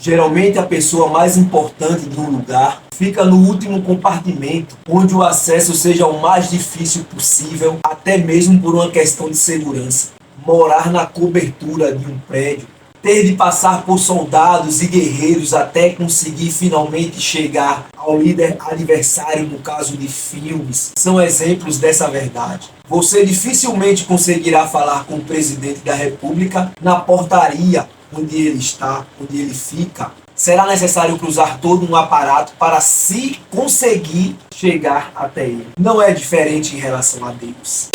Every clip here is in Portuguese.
Geralmente a pessoa mais importante de um lugar fica no último compartimento, onde o acesso seja o mais difícil possível, até mesmo por uma questão de segurança. Morar na cobertura de um prédio, ter de passar por soldados e guerreiros até conseguir finalmente chegar ao líder adversário no caso de filmes, são exemplos dessa verdade. Você dificilmente conseguirá falar com o presidente da República na portaria onde ele está, onde ele fica. Será necessário cruzar todo um aparato para se conseguir chegar até ele. Não é diferente em relação a Deus.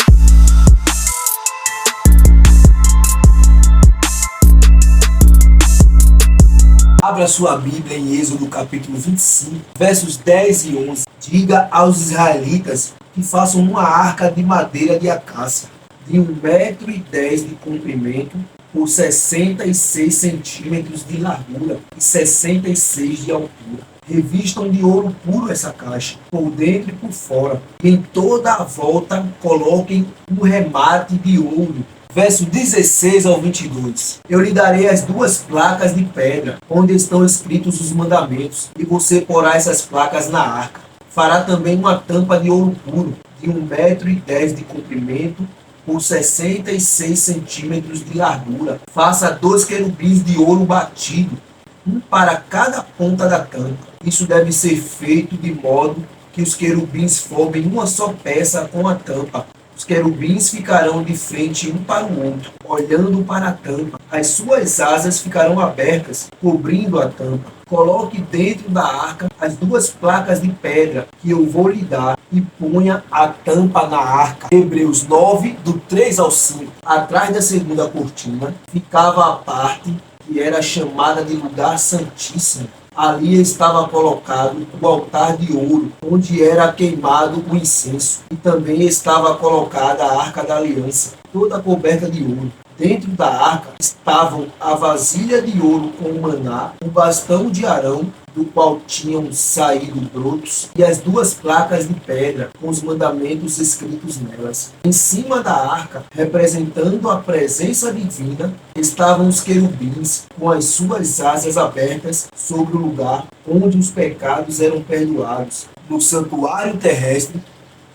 Abra sua Bíblia em Êxodo capítulo 25, versos 10 e 11. Diga aos israelitas que façam uma arca de madeira de acácia, de 1,10 m de comprimento, por 66 centímetros de largura e 66 de altura. Revistam de ouro puro essa caixa, por dentro e por fora, e em toda a volta coloquem um remate de ouro. Verso 16 ao 22. Eu lhe darei as 2 placas de pedra, onde estão escritos os mandamentos, e você porá essas placas na arca. Fará também uma tampa de ouro puro, de 1,10 m de comprimento, por 66 centímetros de largura. Faça 2 querubins de ouro batido, um para cada ponta da tampa. Isso deve ser feito de modo que os querubins formem uma só peça com a tampa. Os querubins ficarão de frente um para o outro, olhando para a tampa. As suas asas ficarão abertas, cobrindo a tampa. Coloque dentro da arca as 2 placas de pedra que eu vou lhe dar e ponha a tampa na arca. Hebreus 9, do 3 ao 5. Atrás da segunda cortina ficava a parte que era chamada de lugar santíssimo. Ali estava colocado o altar de ouro, onde era queimado o incenso, e também estava colocada a arca da aliança, toda coberta de ouro. Dentro da arca estavam a vasilha de ouro com o maná, o bastão de Arão, do qual tinham saído brotos, e as 2 placas de pedra com os mandamentos escritos nelas. Em cima da arca, representando a presença divina, estavam os querubins com as suas asas abertas sobre o lugar onde os pecados eram perdoados. No santuário terrestre,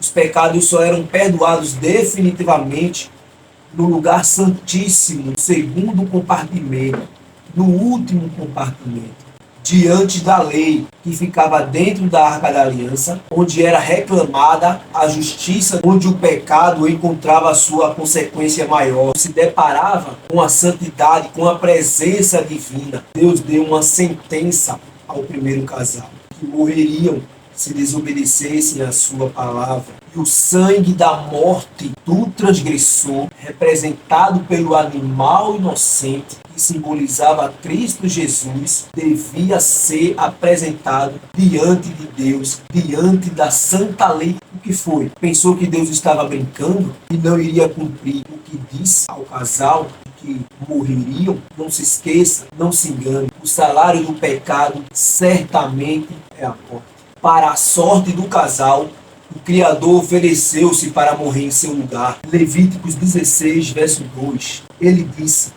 os pecados só eram perdoados definitivamente no lugar santíssimo, no segundo compartimento, no último compartimento, diante da lei que ficava dentro da Arca da Aliança, onde era reclamada a justiça, onde o pecado encontrava a sua consequência maior, se deparava com a santidade, com a presença divina. Deus deu uma sentença ao primeiro casal, que morreriam se desobedecessem a sua palavra. E o sangue da morte do transgressor, representado pelo animal inocente, que simbolizava Cristo Jesus, devia ser apresentado diante de Deus, diante da santa lei. O que foi? Pensou que Deus estava brincando e não iria cumprir o que disse ao casal, que morreriam? Não se esqueça, não se engane, o salário do pecado certamente é a morte. Para a sorte do casal, o Criador ofereceu-se para morrer em seu lugar. Levíticos 16, verso 2. Ele disse: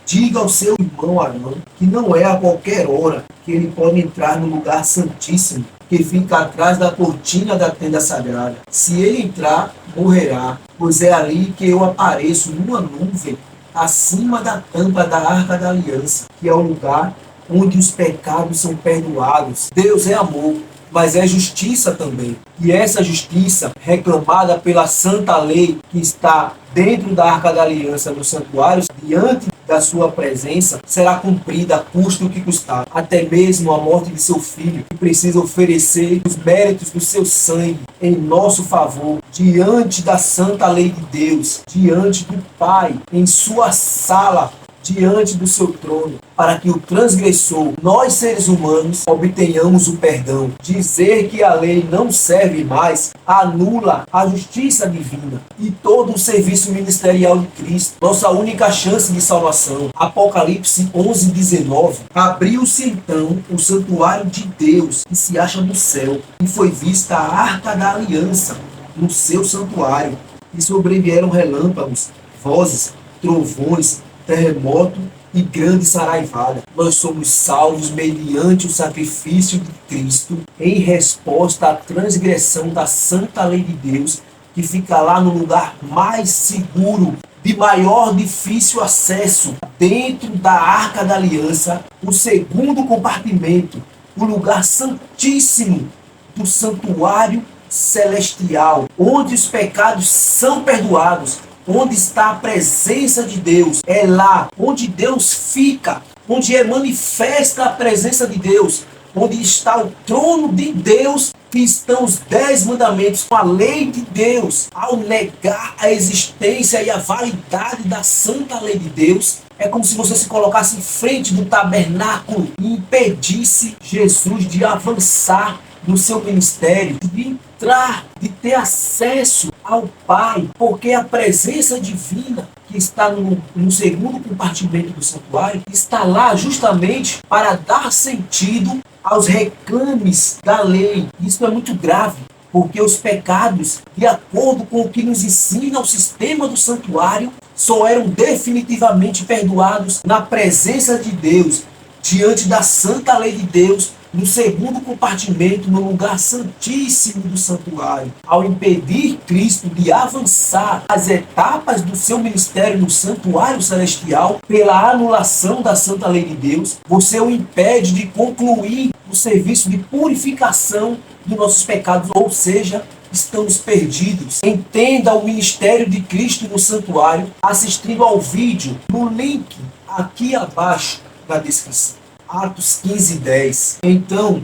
diga ao seu irmão Arão que não é a qualquer hora que ele pode entrar no lugar santíssimo, que fica atrás da cortina da tenda sagrada. Se ele entrar, morrerá, pois é ali que eu apareço numa nuvem, acima da tampa da Arca da Aliança, que é o lugar onde os pecados são perdoados. Deus é amor, mas é justiça também. E essa justiça, reclamada pela santa lei que está dentro da Arca da Aliança no santuário, diante da sua presença, será cumprida, custe o que custar. Até mesmo a morte de seu filho, que precisa oferecer os méritos do seu sangue em nosso favor, diante da santa lei de Deus, diante do Pai, em sua sala, diante do seu trono, para que o transgressor, nós seres humanos, obtenhamos o perdão. Dizer que a lei não serve mais anula a justiça divina e todo o serviço ministerial de Cristo, nossa única chance de salvação. Apocalipse 11, 19. Abriu-se então o santuário de Deus, que se acha no céu, e foi vista a Arca da Aliança no seu santuário, e sobrevieram relâmpagos, vozes, trovões, terremoto e grande saraivada. Nós somos salvos mediante o sacrifício de Cristo em resposta à transgressão da santa lei de Deus, que fica lá no lugar mais seguro, de maior difícil acesso, dentro da Arca da Aliança, o segundo compartimento, o lugar santíssimo do santuário celestial, onde os pecados são perdoados, onde está a presença de Deus. É lá onde Deus fica, onde é manifesta a presença de Deus, onde está o trono de Deus, que estão os 10 mandamentos, com a lei de Deus. Ao negar a existência e a validade da santa lei de Deus, é como se você se colocasse em frente do tabernáculo e impedisse Jesus de avançar no seu ministério, de entrar, de ter acesso ao Pai, porque a presença divina que está no segundo compartimento do santuário está lá justamente para dar sentido aos reclames da lei. Isso é muito grave, porque os pecados, de acordo com o que nos ensina o sistema do santuário, só eram definitivamente perdoados na presença de Deus, diante da santa lei de Deus, no segundo compartimento, no lugar santíssimo do santuário. Ao impedir Cristo de avançar as etapas do seu ministério no santuário celestial, pela anulação da santa lei de Deus, você o impede de concluir o serviço de purificação dos nossos pecados, ou seja, estamos perdidos. Entenda o ministério de Cristo no santuário assistindo ao vídeo no link aqui abaixo na descrição. Atos 15:10. Então,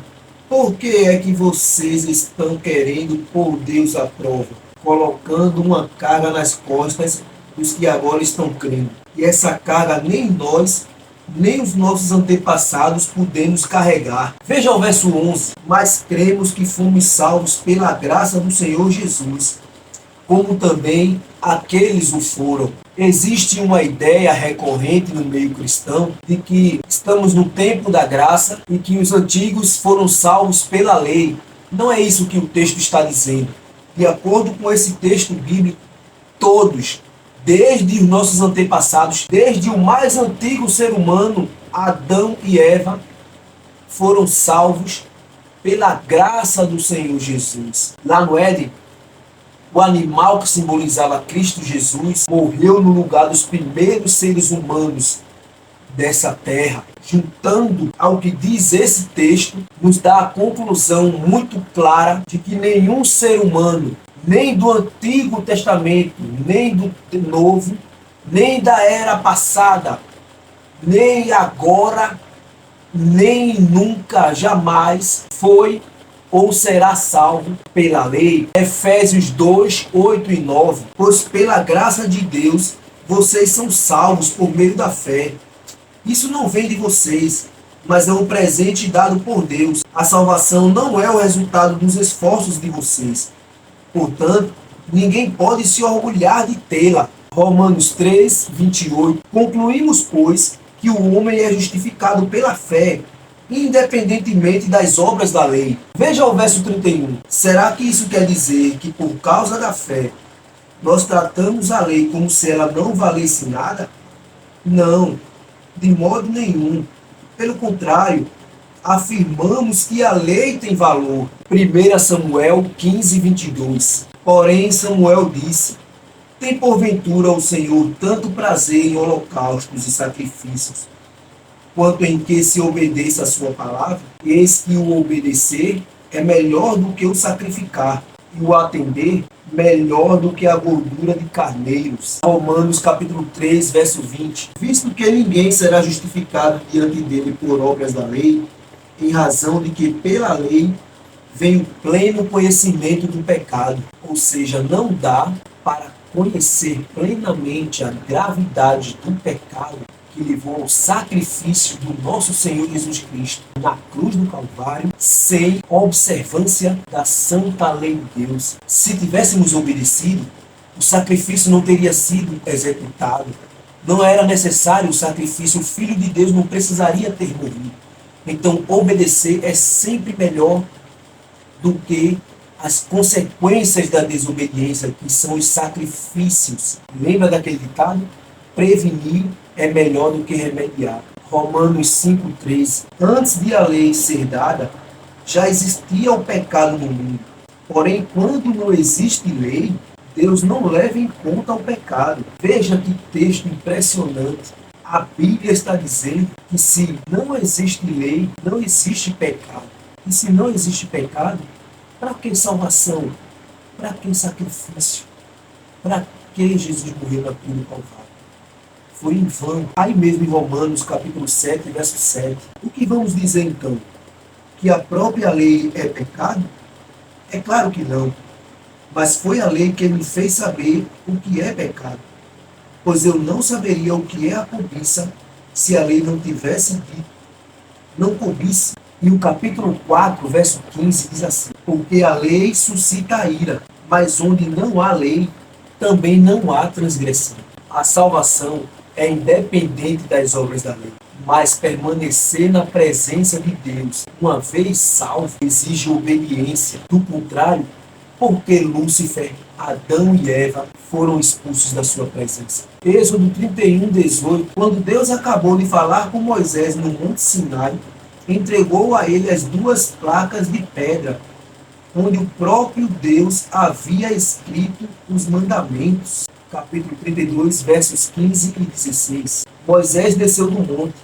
por que é que vocês estão querendo pôr Deus à prova, colocando uma carga nas costas dos que agora estão crendo? E essa carga nem nós, nem os nossos antepassados podemos carregar. Veja o verso 11. Mas cremos que fomos salvos pela graça do Senhor Jesus, como também aqueles o foram. Existe uma ideia recorrente no meio cristão de que estamos no tempo da graça e que os antigos foram salvos pela lei. Não é isso que o texto está dizendo. De acordo com esse texto bíblico, todos, desde os nossos antepassados, desde o mais antigo ser humano, Adão e Eva, foram salvos pela graça do Senhor Jesus. Lá no Éden, o animal que simbolizava Cristo Jesus morreu no lugar dos primeiros seres humanos dessa terra. Juntando ao que diz esse texto, nos dá a conclusão muito clara de que nenhum ser humano, nem do Antigo Testamento, nem do Novo, nem da era passada, nem agora, nem nunca, jamais foi ou será salvo pela lei. Efésios 2, 8 e 9. Pois pela graça de Deus, vocês são salvos por meio da fé. Isso não vem de vocês, mas é um presente dado por Deus. A salvação não é o resultado dos esforços de vocês. Portanto, ninguém pode se orgulhar de tê-la. Romanos 3, 28. Concluímos, pois, que o homem é justificado pela fé, independentemente das obras da lei. Veja o verso 31. Será que isso quer dizer que por causa da fé nós tratamos a lei como se ela não valesse nada? Não, de modo nenhum. Pelo contrário, afirmamos que a lei tem valor. 1 Samuel 15, 22. Porém Samuel disse: tem porventura o Senhor tanto prazer em holocaustos e sacrifícios, quanto em que se obedeça a sua palavra? Eis que o obedecer é melhor do que o sacrificar, e o atender melhor do que a gordura de carneiros. Romanos capítulo 3, verso 20. Visto que ninguém será justificado diante dele por obras da lei, em razão de que pela lei vem o pleno conhecimento do pecado. Ou seja, não dá para conhecer plenamente a gravidade do pecado que levou ao sacrifício do nosso Senhor Jesus Cristo na cruz do Calvário, sem observância da santa lei de Deus. Se tivéssemos obedecido, o sacrifício não teria sido executado. Não era necessário o sacrifício, o Filho de Deus não precisaria ter morrido. Então, obedecer é sempre melhor do que as consequências da desobediência, que são os sacrifícios. Lembra daquele ditado? Prevenir é melhor do que remediar. Romanos 5,13. Antes de a lei ser dada, já existia o pecado no mundo. Porém, quando não existe lei, Deus não leva em conta o pecado. Veja que texto impressionante. A Bíblia está dizendo que se não existe lei, não existe pecado. E se não existe pecado, para que salvação? Para que sacrifício? Para que Jesus morreu na cruz do Calvário? Foi em vão. Aí mesmo em Romanos capítulo 7, verso 7. O que vamos dizer então? Que a própria lei é pecado? É claro que não. Mas foi a lei que me fez saber o que é pecado. Pois eu não saberia o que é a cobiça se a lei não tivesse dito: não cobice. E o capítulo 4, verso 15 diz assim: porque a lei suscita a ira, mas onde não há lei, também não há transgressão. A salvação é independente das obras da lei, mas permanecer na presença de Deus, uma vez salvo, exige obediência. Do contrário, porque Lúcifer, Adão e Eva foram expulsos da sua presença. Êxodo 31, 18. Quando Deus acabou de falar com Moisés no Monte Sinai, entregou a ele as 2 placas de pedra, onde o próprio Deus havia escrito os mandamentos. Capítulo 32, versos 15 e 16. Moisés desceu do monte,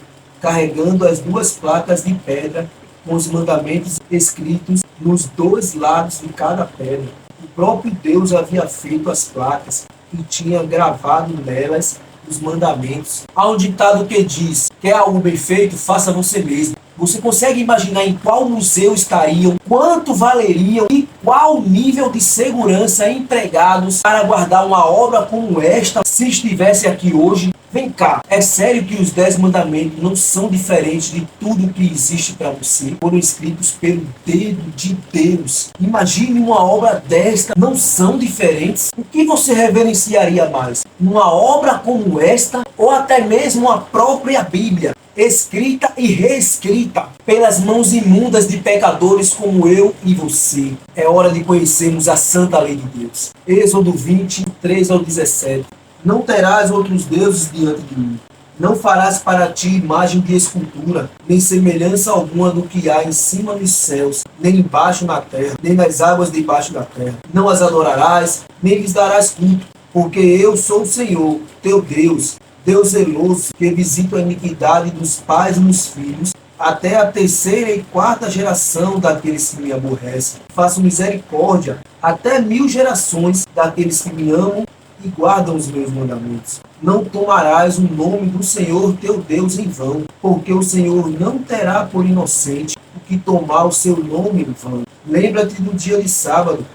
carregando as 2 placas de pedra com os mandamentos escritos nos 2 lados de cada pedra. O próprio Deus havia feito as placas e tinha gravado nelas os mandamentos. Há um ditado que diz: quer algo bem feito, faça você mesmo. Você consegue imaginar em qual museu estariam, quanto valeriam e qual nível de segurança empregados para guardar uma obra como esta se estivesse aqui hoje? Vem cá, é sério que os 10 mandamentos não são diferentes de tudo que existe para você? Foram escritos pelo dedo de Deus. Imagine uma obra desta, não são diferentes? O que você reverenciaria mais? Uma obra como esta ou até mesmo a própria Bíblia, escrita e reescrita pelas mãos imundas de pecadores como eu e você? É hora de conhecermos a santa lei de Deus. Êxodo 20, 3 ao 17. Não terás outros deuses diante de mim. Não farás para ti imagem de escultura, nem semelhança alguma do que há em cima dos céus, nem embaixo na terra, nem nas águas debaixo da terra. Não as adorarás, nem lhes darás culto, porque eu sou o Senhor, teu Deus, Deus zeloso, que visita a iniquidade dos pais nos filhos, até a 3ª e 4ª geração daqueles que me aborrecem. Faço misericórdia até 1000 gerações daqueles que me amam e guardam os meus mandamentos. Não tomarás o nome do Senhor teu Deus em vão, porque o Senhor não terá por inocente o que tomar o seu nome em vão. Lembra-te do dia de sábado,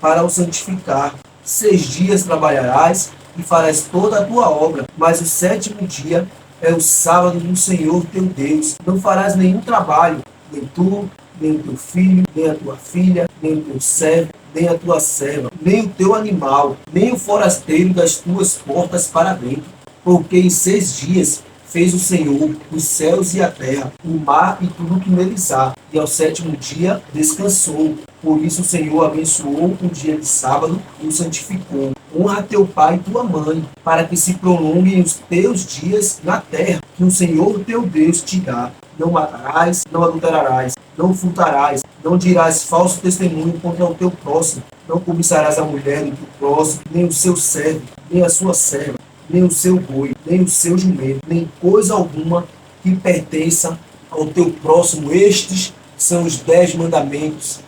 para o santificar. 6 dias trabalharás e farás toda a tua obra, mas o 7º dia é o sábado do Senhor teu Deus. Não farás nenhum trabalho, nem tu, nem o teu filho, nem a tua filha, nem o teu servo, nem a tua serva, nem o teu animal, nem o forasteiro das tuas portas para dentro. Porque em 6 dias fez o Senhor os céus e a terra, o mar e tudo que neles há, e ao 7º dia descansou. Por isso o Senhor abençoou o dia de sábado e o santificou. Honra teu pai e tua mãe, para que se prolonguem os teus dias na terra, que o Senhor teu Deus te dá. Não matarás, não adulterarás, não furtarás, não dirás falso testemunho contra o teu próximo, não cobiçarás a mulher do teu próximo, nem o seu servo, nem a sua serva, nem o seu boi, nem o seu jumento, nem coisa alguma que pertença ao teu próximo. Estes são os 10 mandamentos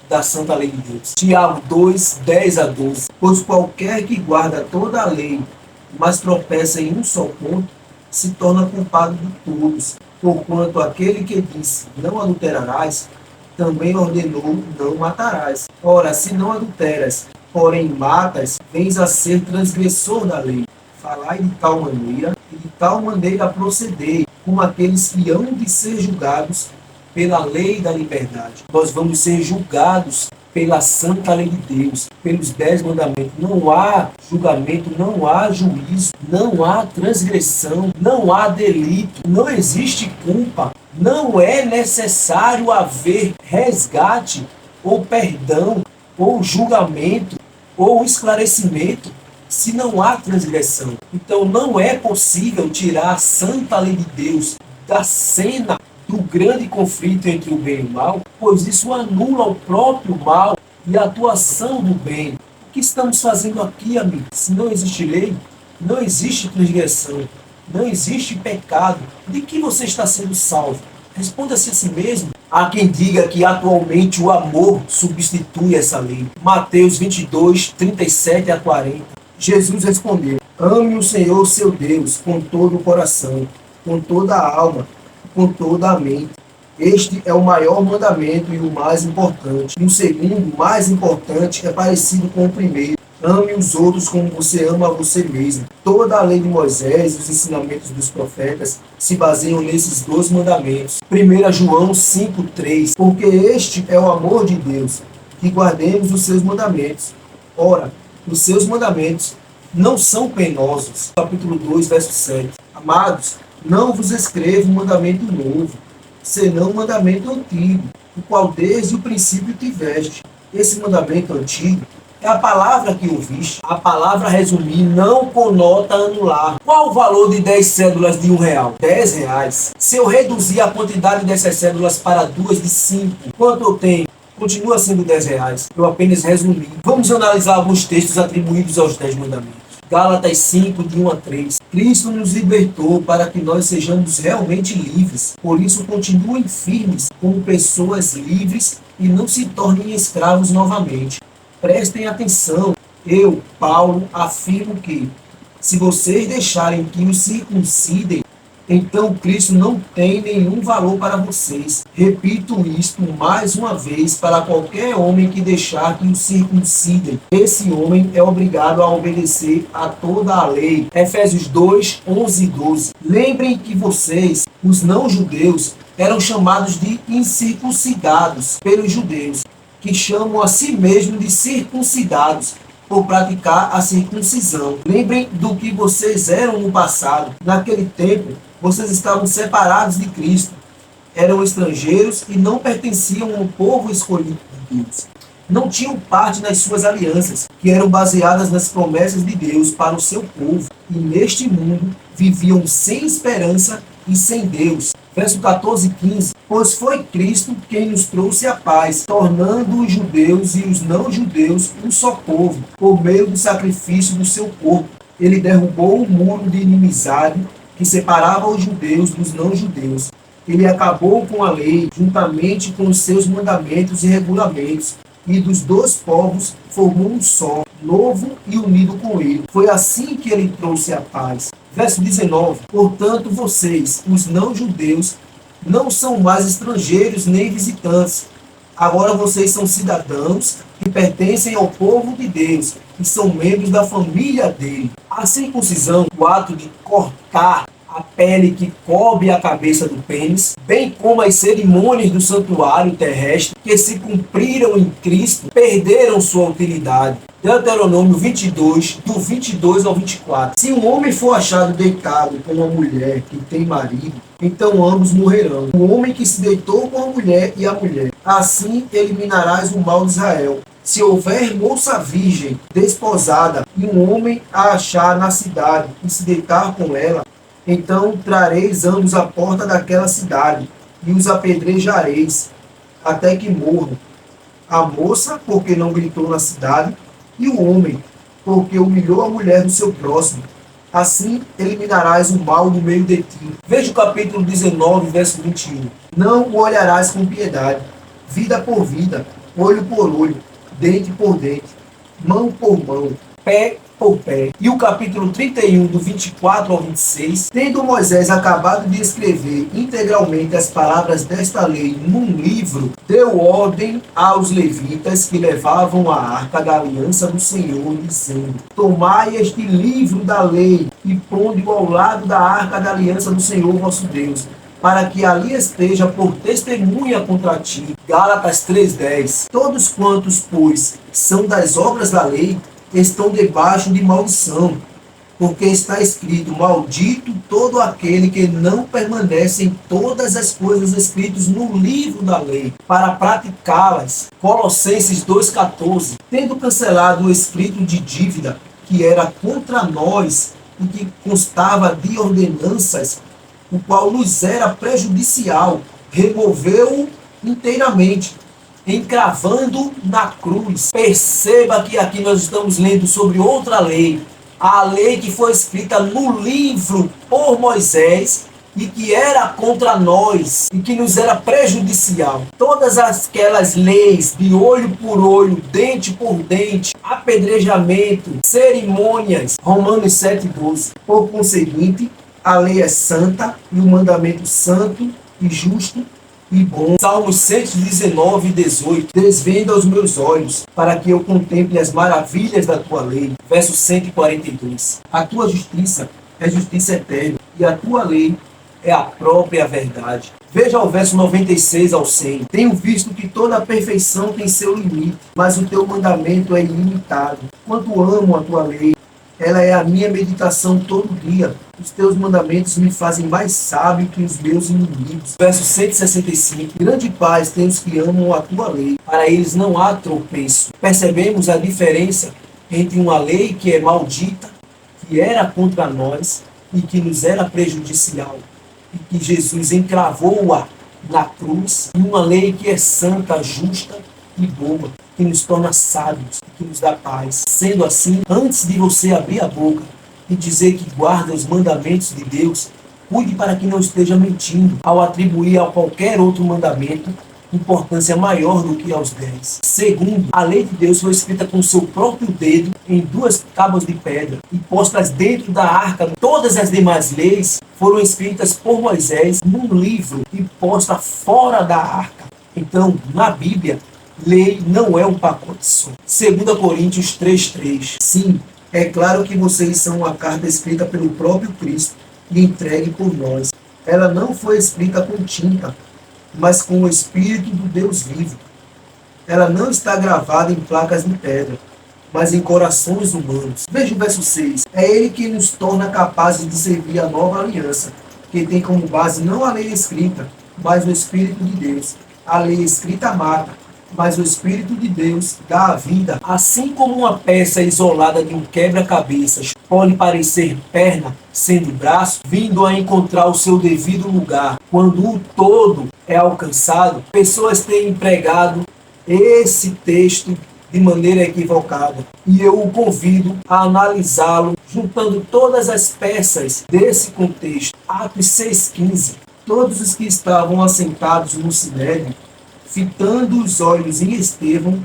da santa lei de Deus. Tiago 2, 10 a 12. Pois qualquer que guarda toda a lei, mas tropeça em um só ponto, se torna culpado de todos. Porquanto aquele que disse, não adulterarás, também ordenou, não matarás. Ora, se não adulteras, porém matas, vens a ser transgressor da lei. Falai de tal maneira, e de tal maneira procedei, como aqueles que hão de ser julgados pela lei da liberdade. Nós vamos ser julgados pela santa lei de Deus, pelos 10 mandamentos. Não há julgamento, não há juízo, não há transgressão, não há delito, não existe culpa. Não é necessário haver resgate, ou perdão, ou julgamento, ou esclarecimento. se não há transgressão. Então não é possível tirar a santa lei de Deus da cena do grande conflito entre o bem e o mal, pois isso anula o próprio mal e a atuação do bem. O que estamos fazendo aqui, amigo? Se não existe lei, não existe transgressão, não existe pecado. De que você está sendo salvo? Responda-se a si mesmo. Há quem diga que atualmente o amor substitui essa lei. Mateus 22, 37 a 40. Jesus respondeu: ame o Senhor seu Deus com todo o coração, com toda a alma, com toda a mente. Este é o maior mandamento e o mais importante. E o segundo, mais importante, é parecido com o primeiro. Ame os outros como você ama a você mesmo. Toda a lei de Moisés e os ensinamentos dos profetas se baseiam nesses dois mandamentos. 1 João 5,3. Porque este é o amor de Deus, que guardemos os seus mandamentos. Ora, os seus mandamentos não são penosos. Capítulo 2, verso 7. Amados, não vos escrevo um mandamento novo, senão um mandamento antigo, o qual desde o princípio tiveste. Esse mandamento antigo é a palavra que ouviste. A palavra resumir não conota anular. Qual o valor de 10 cédulas de R$1? R$10. Se eu reduzir a quantidade dessas cédulas para 2 de 5, quanto eu tenho? Continua sendo R$10. Eu apenas resumi. Vamos analisar alguns textos atribuídos aos 10 mandamentos. Gálatas 5, de 1 a 3. Cristo nos libertou para que nós sejamos realmente livres. Por isso, continuem firmes como pessoas livres e não se tornem escravos novamente. Prestem atenção. Eu, Paulo, afirmo que, se vocês deixarem que os circuncidem, então Cristo não tem nenhum valor para vocês. Repito isto mais uma vez para qualquer homem que deixar que o circuncidem. Esse homem é obrigado a obedecer a toda a lei. Efésios 2, 11 e 12. Lembrem que vocês, os não-judeus, eram chamados de incircuncidados pelos judeus, que chamam a si mesmos de circuncidados, por praticar a circuncisão. Lembrem do que vocês eram no passado. Naquele tempo, vocês estavam separados de Cristo, eram estrangeiros e não pertenciam ao povo escolhido de Deus. Não tinham parte nas suas alianças, que eram baseadas nas promessas de Deus para o seu povo. E neste mundo viviam sem esperança e sem Deus. Verso 14 e 15. Pois foi Cristo quem nos trouxe a paz, tornando os judeus e os não-judeus um só povo, por meio do sacrifício do seu corpo. Ele derrubou o muro de inimizade que separava os judeus dos não-judeus. Ele acabou com a lei, juntamente com os seus mandamentos e regulamentos, e dos dois povos formou um só, novo e unido com ele. Foi assim que ele trouxe a paz. Verso 19. Portanto, vocês, os não-judeus, não são mais estrangeiros nem visitantes. Agora vocês são cidadãos que pertencem ao povo de Deus e são membros da família dele. A circuncisão, o ato de cortar a pele que cobre a cabeça do pênis, bem como as cerimônias do santuário terrestre que se cumpriram em Cristo, perderam sua utilidade. Deuteronômio 22, do 22 ao 24. Se um homem for achado deitado com uma mulher que tem marido, então ambos morrerão. O homem que se deitou com a mulher e a mulher. Assim eliminarás o mal de Israel. Se houver moça virgem, desposada, e um homem a achar na cidade e se deitar com ela, então trareis ambos à porta daquela cidade, e os apedrejareis, até que morram. A moça, porque não gritou na cidade, e o homem, porque humilhou a mulher do seu próximo. Assim eliminarás o mal do meio de ti. Veja o capítulo 19, verso 21. Não o olharás com piedade, vida por vida, olho por olho, dente por dente, mão por mão, pé por pé. E o capítulo 31, do 24 ao 26, tendo Moisés acabado de escrever integralmente as palavras desta lei num livro, deu ordem aos levitas que levavam a arca da aliança do Senhor, dizendo: tomai este livro da lei e ponde-o ao lado da arca da aliança do Senhor vosso Deus, para que ali esteja por testemunha contra ti. Gálatas 3:10. Todos quantos, pois, são das obras da lei, estão debaixo de maldição, porque está escrito: maldito todo aquele que não permanece em todas as coisas escritas no livro da lei, para praticá-las. Colossenses 2:14. Tendo cancelado o escrito de dívida que era contra nós e que constava de ordenanças, o qual nos era prejudicial, removeu-o inteiramente, encravando na cruz. Perceba que aqui nós estamos lendo sobre outra lei, a lei que foi escrita no livro por Moisés e que era contra nós e que nos era prejudicial. Todas aquelas leis de olho por olho, dente por dente, apedrejamento, cerimônias, Romanos 7,12. Por conseguinte, a lei é santa e o mandamento santo e justo e bom. Salmos 119:18. Desvenda os meus olhos, para que eu contemple as maravilhas da tua lei. Verso 142. A tua justiça é justiça eterna, e a tua lei é a própria verdade. Veja o verso 96 ao 100. Tenho visto que toda a perfeição tem seu limite, mas o teu mandamento é ilimitado. Quanto amo a tua lei, ela é a minha meditação todo dia. Os teus mandamentos me fazem mais sábio que os meus inimigos. Verso 165. Grande paz tem os que amam a tua lei. Para eles não há tropeço. Percebemos a diferença entre uma lei que é maldita, que era contra nós e que nos era prejudicial, e que Jesus encravou-a na cruz, e uma lei que é santa, justa e boa, que nos torna sábios, que nos dá paz. Sendo assim, antes de você abrir a boca e dizer que guarda os mandamentos de Deus, cuide para que não esteja mentindo ao atribuir a qualquer outro mandamento importância maior do que aos 10. Segundo, a lei de Deus foi escrita com seu próprio dedo em 2 tábuas de pedra e postas dentro da arca. Todas as demais leis foram escritas por Moisés num livro e posta fora da arca. Então, na Bíblia, lei não é um pacote só. 2 Coríntios 3:3. Sim, é claro que vocês são uma carta escrita pelo próprio Cristo e entregue por nós. Ela não foi escrita com tinta, mas com o Espírito do Deus vivo. Ela não está gravada em placas de pedra, mas em corações humanos. Veja o verso 6. É ele que nos torna capazes de servir a nova aliança, que tem como base não a lei escrita, mas o Espírito de Deus. A lei escrita mata, mas o Espírito de Deus dá a vida. Assim como uma peça isolada de um quebra-cabeças pode parecer perna, sendo braço, vindo a encontrar o seu devido lugar, quando o todo é alcançado, pessoas têm empregado esse texto de maneira equivocada. E eu o convido a analisá-lo, juntando todas as peças desse contexto. Atos 6,15. Todos os que estavam assentados no sinédrio, fitando os olhos em Estevão,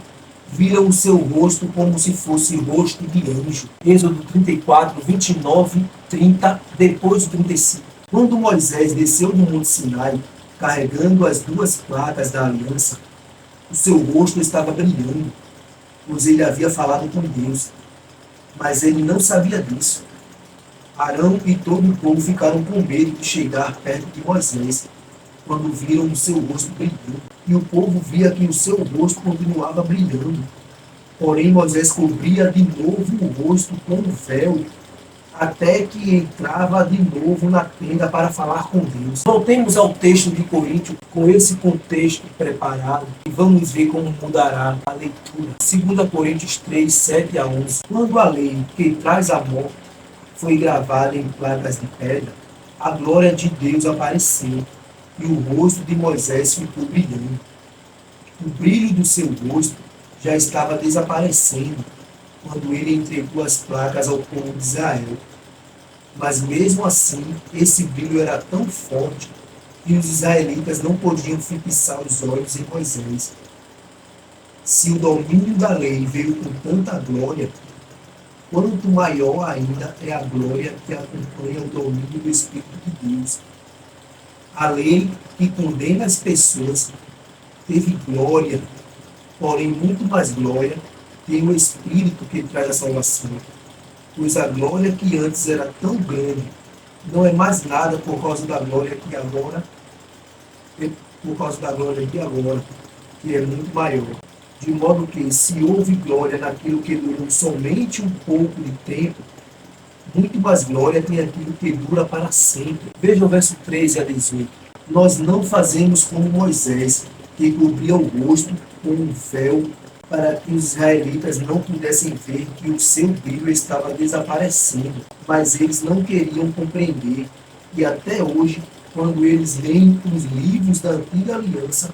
viram o seu rosto como se fosse rosto de anjo. Êxodo 34, 29, 30, depois do 35. Quando Moisés desceu do Monte Sinai, carregando as 2 placas da aliança, o seu rosto estava brilhando, pois ele havia falado com Deus. Mas ele não sabia disso. Arão e todo o povo ficaram com medo de chegar perto de Moisés, quando viram o seu rosto brilhando. E o povo via que o seu rosto continuava brilhando. Porém, Moisés cobria de novo o rosto com um véu, até que entrava de novo na tenda para falar com Deus. Voltemos ao texto de Coríntios, com esse contexto preparado, e vamos ver como mudará a leitura. 2 Coríntios 3, 7 a 11. Quando a lei que traz a morte foi gravada em placas de pedra, a glória de Deus apareceu, e o rosto de Moisés ficou brilhando. O brilho do seu rosto já estava desaparecendo quando ele entregou as placas ao povo de Israel. Mas mesmo assim, esse brilho era tão forte que os israelitas não podiam fixar os olhos em Moisés. Se o domínio da lei veio com tanta glória, quanto maior ainda é a glória que acompanha o domínio do Espírito de Deus. A lei que condena as pessoas teve glória, porém muito mais glória tem o Espírito que traz a salvação. Pois a glória que antes era tão grande não é mais nada por causa da glória que agora, que é muito maior. De modo que, se houve glória naquilo que durou somente um pouco de tempo, muito mais glória tem aquilo que dura para sempre. Veja o verso 13 a 18. Nós não fazemos como Moisés, que cobria o rosto com um véu, para que os israelitas não pudessem ver que o seu brilho estava desaparecendo, mas eles não queriam compreender. E até hoje, quando eles leem os livros da antiga aliança,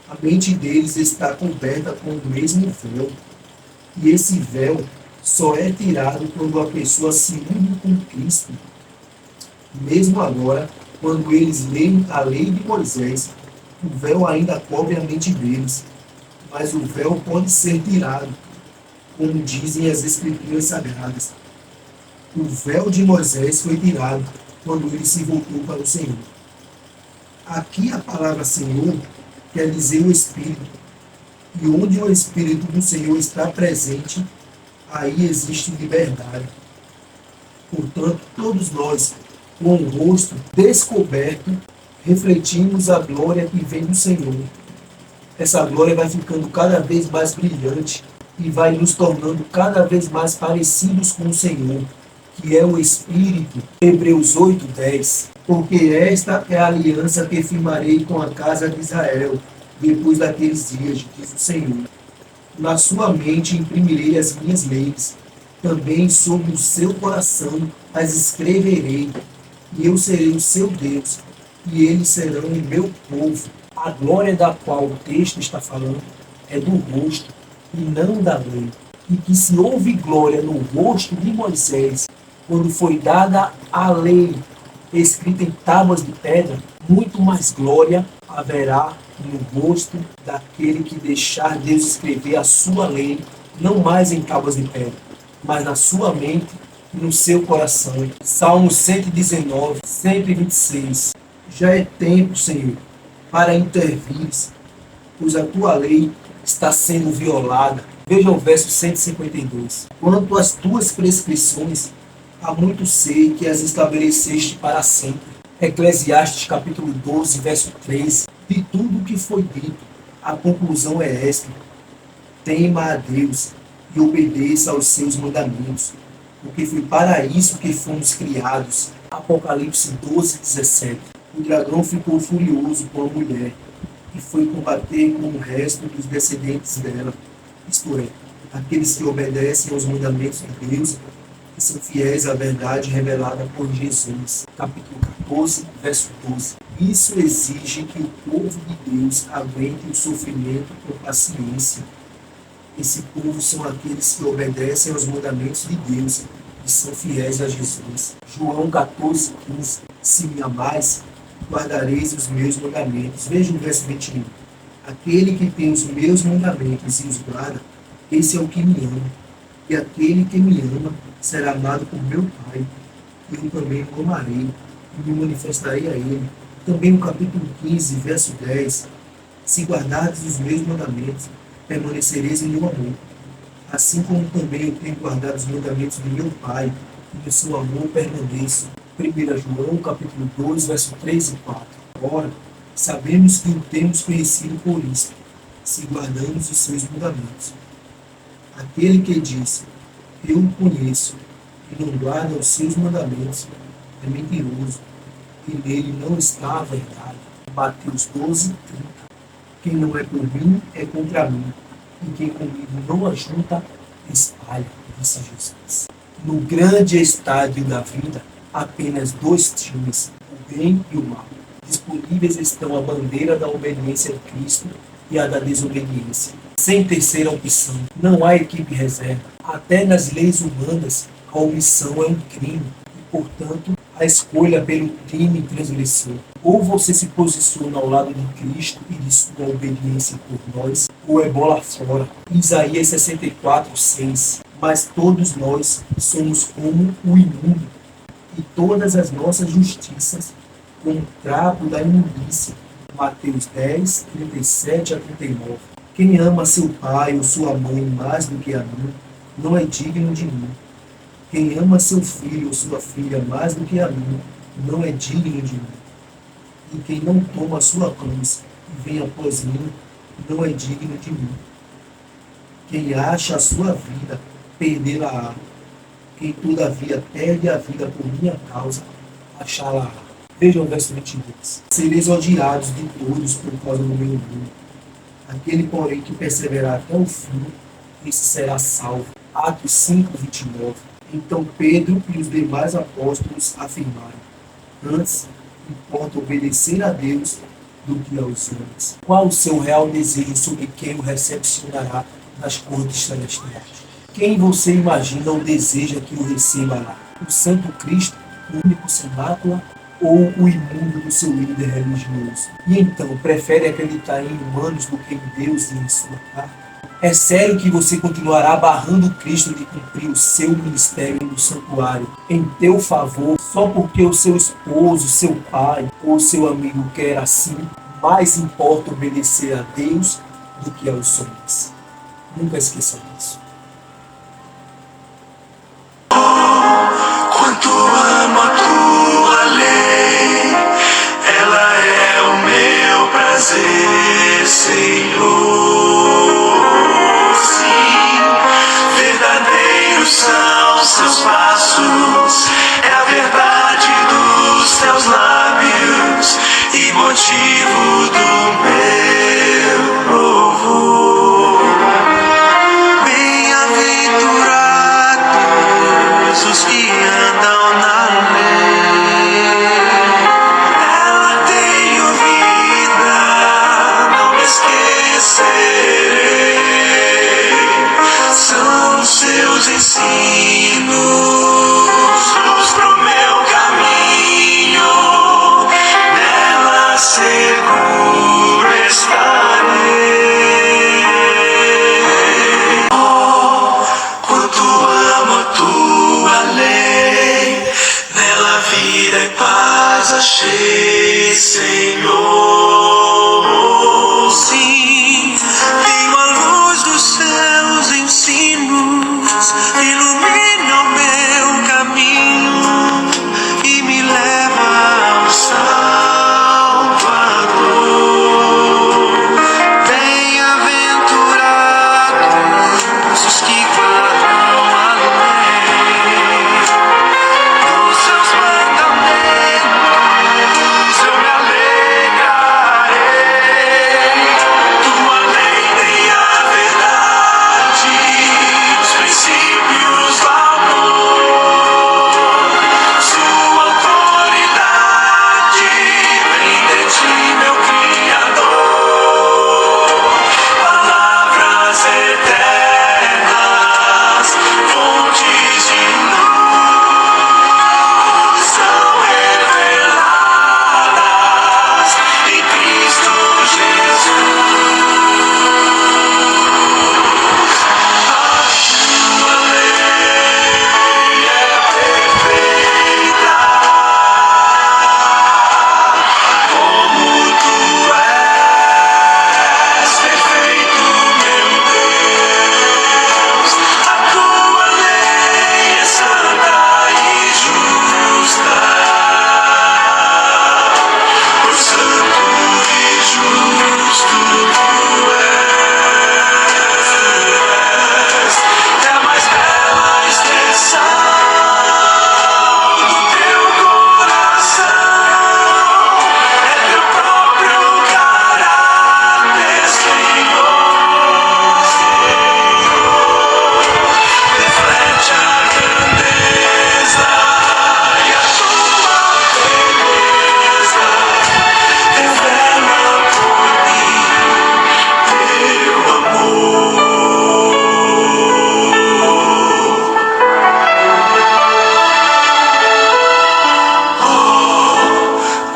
a mente deles está coberta com o mesmo véu. E esse véu só é tirado quando a pessoa se une com Cristo. Mesmo agora, quando eles leem a lei de Moisés, o véu ainda cobre a mente deles, mas o véu pode ser tirado, como dizem as Escrituras Sagradas. O véu de Moisés foi tirado quando ele se voltou para o Senhor. Aqui a palavra Senhor quer dizer o Espírito. E onde o Espírito do Senhor está presente, aí existe liberdade. Portanto, todos nós, com o rosto descoberto, refletimos a glória que vem do Senhor. Essa glória vai ficando cada vez mais brilhante e vai nos tornando cada vez mais parecidos com o Senhor, que é o Espírito. Hebreus 8:10. Porque esta é a aliança que firmarei com a casa de Israel, depois daqueles dias, diz o Senhor. Na sua mente imprimirei as minhas leis, também sobre o seu coração as escreverei, e eu serei o seu Deus, e eles serão o meu povo. A glória da qual o texto está falando é do rosto, e não da lei. E que se houve glória no rosto de Moisés, quando foi dada a lei escrita em tábuas de pedra, muito mais glória haverá no rosto daquele que deixar Deus escrever a sua lei, não mais em tábuas de pedra, mas na sua mente e no seu coração. Salmo 119, 126. Já é tempo, Senhor, para intervir, pois a tua lei está sendo violada. Veja o verso 152. Quanto às tuas prescrições, há muito sei que as estabeleceste para sempre. Eclesiastes capítulo 12, verso 3. De tudo o que foi dito, a conclusão é esta: tema a Deus e obedeça aos seus mandamentos, porque foi para isso que fomos criados. Apocalipse 12, 17. O dragão ficou furioso com a mulher e foi combater com o resto dos descendentes dela, isto é, aqueles que obedecem aos mandamentos de Deus e são fiéis à verdade revelada por Jesus. Capítulo 14, verso 12. Isso exige que o povo de Deus aguente o sofrimento com paciência. Esse povo são aqueles que obedecem aos mandamentos de Deus e são fiéis a Jesus. João 14, 15. Se me amais, guardareis os meus mandamentos. Veja o verso 21. Aquele que tem os meus mandamentos e os guarda, esse é o que me ama. E aquele que me ama será amado por meu Pai. Eu também o amarei e me manifestarei a ele. Também no capítulo 15, verso 10. Se guardardes os meus mandamentos, permanecereis em meu amor. Assim como também eu tenho guardado os mandamentos do meu Pai, e no seu amor permaneço. 1 João capítulo 2, verso 3 e 4. Ora, sabemos que o temos conhecido por isso, se guardamos os seus mandamentos. Aquele que diz, eu o conheço, e não guarda os seus mandamentos, é mentiroso, e nele não está a verdade. Mateus 12, 30. Quem não é por mim, é contra mim, e quem comigo não ajunta, espalha, disse Jesus. No grande estádio da vida, apenas dois times, o bem e o mal. Disponíveis estão a bandeira da obediência a Cristo e a da desobediência. Sem terceira opção, não há equipe reserva. Até nas leis humanas, a omissão é um crime e, portanto, a escolha pelo time transgressor. Ou você se posiciona ao lado de Cristo e de sua obediência por nós, ou é bola fora. Isaías 64, 6. Mas todos nós somos como o imundo, e todas as nossas justiças como o trapo da imundícia. Mateus 10, 37 a 39. Quem ama seu pai ou sua mãe mais do que a mim, não é digno de mim. Quem ama seu filho ou sua filha mais do que a mim, não é digno de mim. E quem não toma a sua cruz e vem após mim, não é digno de mim. Quem acha a sua vida, perdê-la-á. Quem todavia perde a vida por minha causa, achá-la-á. Veja o verso 22. Sereis odiados de todos por causa do meu nome, Aquele, porém, que perseverar até o fim, esse será salvo. Atos 5:29. Então Pedro e os demais apóstolos afirmaram: antes importa obedecer a Deus do que aos homens. Qual o seu real desejo sobre quem o recepcionará nas cortes celestiais? Quem você imagina ou deseja que o receba lá? O Santo Cristo, o único sem mácula, ou o imundo do seu líder religioso? E então, prefere acreditar em humanos do que em Deus e em sua carta? É sério que você continuará barrando Cristo de cumprir o seu ministério no santuário em teu favor, só porque o seu esposo, seu pai ou seu amigo quer assim? Mais importa obedecer a Deus do que aos homens. Nunca esqueça disso. Quanto amo a tua lei, ela é o meu prazer, Senhor. Sim, verdadeiros são seus passos, é a verdade dos teus lábios e motivo do meu louvor. Bem-aventurados os que andam na lei, ela tem vida, não me esquecerei. São seus ensinos, luz pro meu caminho, nela seguro estarei. Oh, quanto amo a tua lei, nela vida e paz achei, Senhor. Sim, tenho a luz dos seus ensinos, ilumina o meu caminho e me leva ao Salvador. Bem-aventurados os que guardam a lei, dos seus mandamentos eu me alegrarei. Tua lei tem a verdade, os princípios do amor. Sua autoridade vem de ti, meu Criador. Palavras eternas, fontes de luz, são reveladas em Cristo Jesus. A tua lei é perfeita, como tu és perfeito, meu Deus. A tua lei é santa e justa, por santo e justo tu és. É a mais bela expressão do teu coração, é teu próprio caráter, Senhor. Reflete a grandeza e a tua beleza, revela por mim teu amor.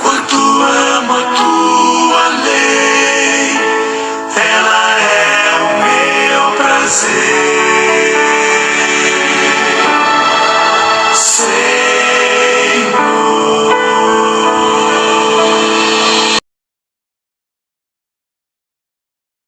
Quanto amo a tua lei, ela é o meu prazer, Senhor.